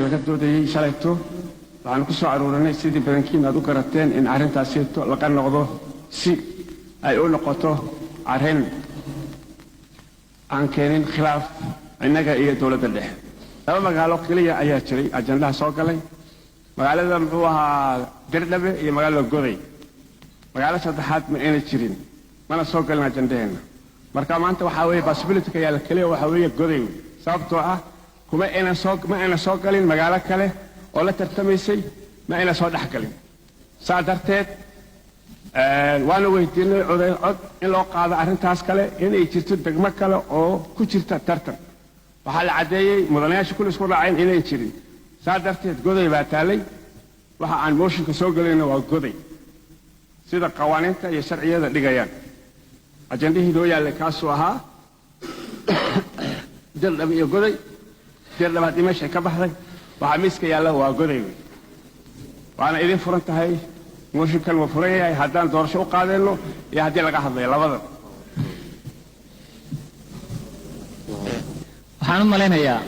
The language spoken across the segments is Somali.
laga doodayay shalayto waxaan ku soo aruurinay sidii badankiin aad u garateen in arrintaasi laga noqdo si ay u noqoto arrin aan keenin khilaaf innaga iyo dawladda dhexe. laba magaalo kaliya ayaa jiray ajandaha soo galay, magaalada muxuu ahaa Dirdhabe iyo magaalada Goday. magaalo saddexaad ma ayna jirin, mana soo galin ajandaheena. marka maanta waxaa weeye possibility-ka yaala kaliya waxaa weeye Goday, sababtoo ah ma ayna soo galin magaalo kale oo la tartamaysay, ma ayna soo dhex galin. saa darteed waana weydiinay cod in loo qaado arrintaas kale inay jirto degmo kale oo ku jirta tartan. waxaa la caddeeyey mudanayaasha kulli isku raaceen inay jirin. saa darteed Goday baa taalay, waxa aan mooshinka soo gelayna waa Goday sida qawaaniinta iyo sharciyada dhigayaan. ajandihii loo yaallay kaasuu ahaa Dirdhabe iyo Goday. Dirdhabe haddii meeshay ka baxday waxaa miiska yaalla waa Goday. waana idin furan tahay, mooshinkan waa furan yahay haddaan doorasho u qaadeenno iyo haddii laga hadlayo labada. waxaan u malaynayaa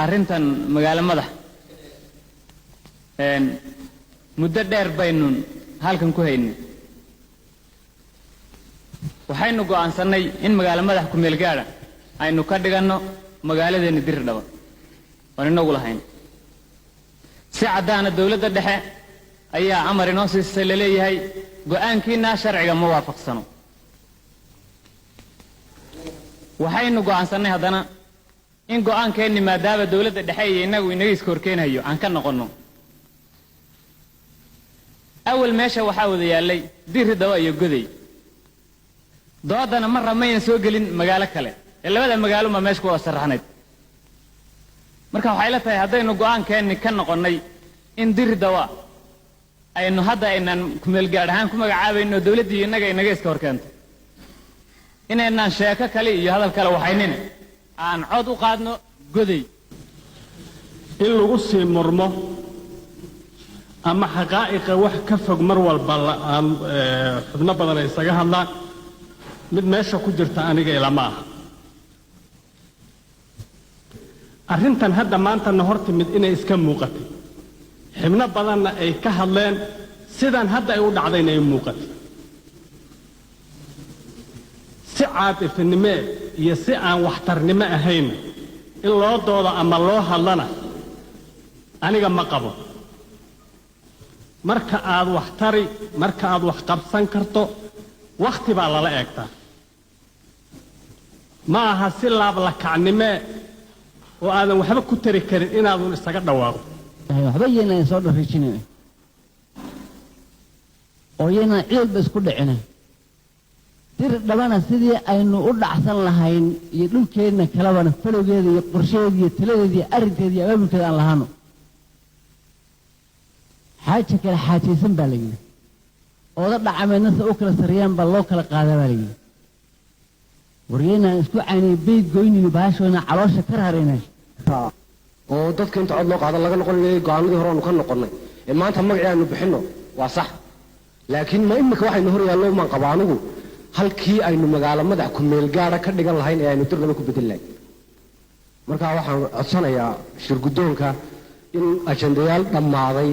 arrintan magaalo madax muddo dheer baynu halkan ku haynay. waxaynu go'aansannay in magaalo madax ku meel gaadha aynu ka dhiganno magaaladeena Dirdhabe waan inagu lahayn. si caddaana dawladda dhexe ayaa amar inoo siisay la leeyahay go'aankiina sharciga ma waafaqsano. waxaynu go'aansannay haddana in go'aankeenni maadaama dawladda dhexe iyo innagu inaga iska horkeenayo aan ka noqonno. awal meesha waxaa wada yaallay Dirdhabe iyo Goday. doodana marra mayna soo gelin magaalo kale ee labada magaalo ma meesha ku wada sarraxnayd. marka waxay la tahay haddaynu go'aankeenni ka noqonnay in Dirdhabe aynu hadda aynaan kumeel gaadh ahaan ku magacaabayno dawladdii innaga inaga iska horkeento, inaynaan sheeko kale iyo hadal kale waxaynin aan cod u qaadno Goday. in lagu sii murmo ama xaqaa'iqa wax ka fog mar walba xubno badan ay isaga hadlaan mid meesha ku jirta aniga ilama aha. arrintan hadda maantana hor timid inay iska muuqatay, xubno badanna ay ka hadleen sidan hadda ay u dhacdayna ay muuqatay. si caatifinimo iyo si aan waxtarnimo ahayn in loo doodo ama loo hadlana aniga ma qabo. marka aad wax tari, marka aad wax qabsan karto wakhti baa lala eegtaa. ma aha si laablakacnimo oo aadan waxba ku tari karin inaadun isaga dhawaaqo. waxba yeelan soo dharijinay oo yeena ciidba isku dhicina. Dirdhabana sidii aynu u dhacsan lahayn iyo dhulkeena kalabana falowgeeda iyo qorsheeda iyo taladeeda iyo arrinteeda iyo abaabulkeeda aan lahaano. xaaja kale xaajaysan baa la yidhi, ooda dhacameedna se u kala sariyaan baa loo kala qaadaa baa la yidhi. waryeynaan isku caynay bayd goynayno bahashoona caloosha ka rarayna oo dadka inta cod loo qaado laga noqonayay go'aanadii hore aanu ka noqonnay ee maanta magacii aanu bixinno waa sax. laakiin ma imika waxaynu hor yaallo maan qaba anigu halkii aynu magaalo madax ku meel gaadha ka dhigan lahayn ee aynu Dirdhabe ku bedel lahayn. marka waxaan codsanayaa shirguddoonka in ajandayaal dhammaaday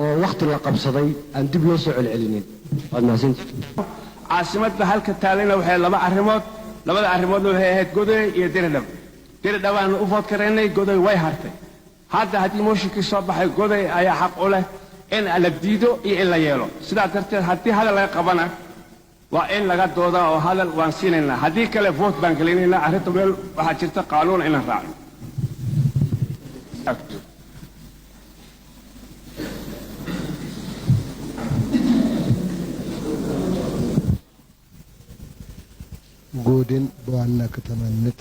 oo wakhti la qabsaday aan dib loo soo celcelinin. waad mahadsantihiin. caasimadda halka taalayna waxay laba arrimood, labada arrimoodna waxay ahayd Goday iyo Dirdhabe. Dirdhabe aanu u food karaynay, Goday way hartay. hadda haddii mooshinkii soo baxay Goday ayaa xaq u leh in la diido iyo in la yeelo. sidaa darteed haddii hadal laga qabana waa in laga doodaa oo hadal waan siinaynaa, haddii kale vote baan gelinaynaa. arrinta meel waxaa jirta qaanuun inaan raacno. ጎዴን በዋና ከተማነት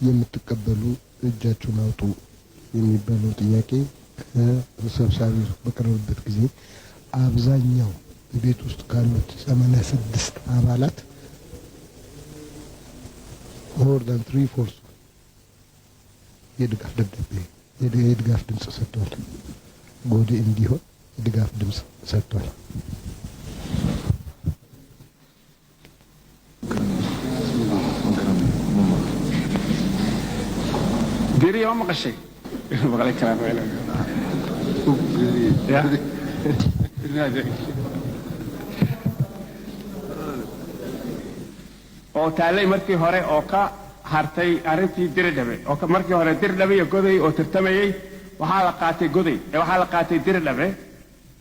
የምትቀበሉ እጃችሁን አውጡ የሚባለው ጥያቄ ከሰብሳቢው በቀረበበት ጊዜ አብዛኛው በቤት ውስጥ ካሉት 86 አባላት more than 3/4 የድጋፍ ደብዳቤ የድጋፍ ድምጽ ሰጥቷል። ጎዴ እንዲሆን የድጋፍ ድምጽ ሰጥቷል። ديري يوم قشي maqli karaa oo taalay markii hore oo ka hartay arrintii Dirdhabe oo markii hore Dirdhabe iyo Goday oo tartamayay waxaa la qaatay Goday ee waxaa la qaatay Dirdhabe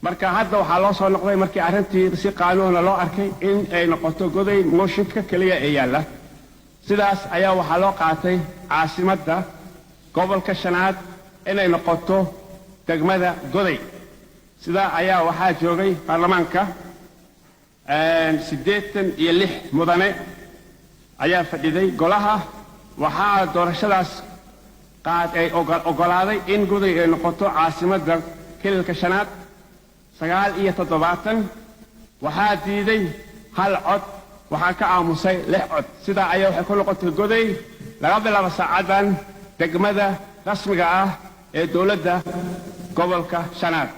marka hadda waxaa loo soo noqday markii arrintii si qaanuuna loo arkay in ay noqoto Goday mooshinka kaliya ee yaala sidaas ayaa waxaa loo qaatay caasimadda gobolka shanaad inay noqoto degmada Goday sidaa ayaa waxaa joogay baarlamaanka 86 mudane ayaa fadhiday golaha waxaa doorashadaas ay ogolaaday in Goday ay noqoto caasimadda kililka shanaad 79 waxaa diiday hal cod waxaa ka aamusay 6 cod sidaa ayaa waxay ku noqotay Goday laga bilaabo saacadan degmada rasmiga ah ee dowladda gobolka shanaad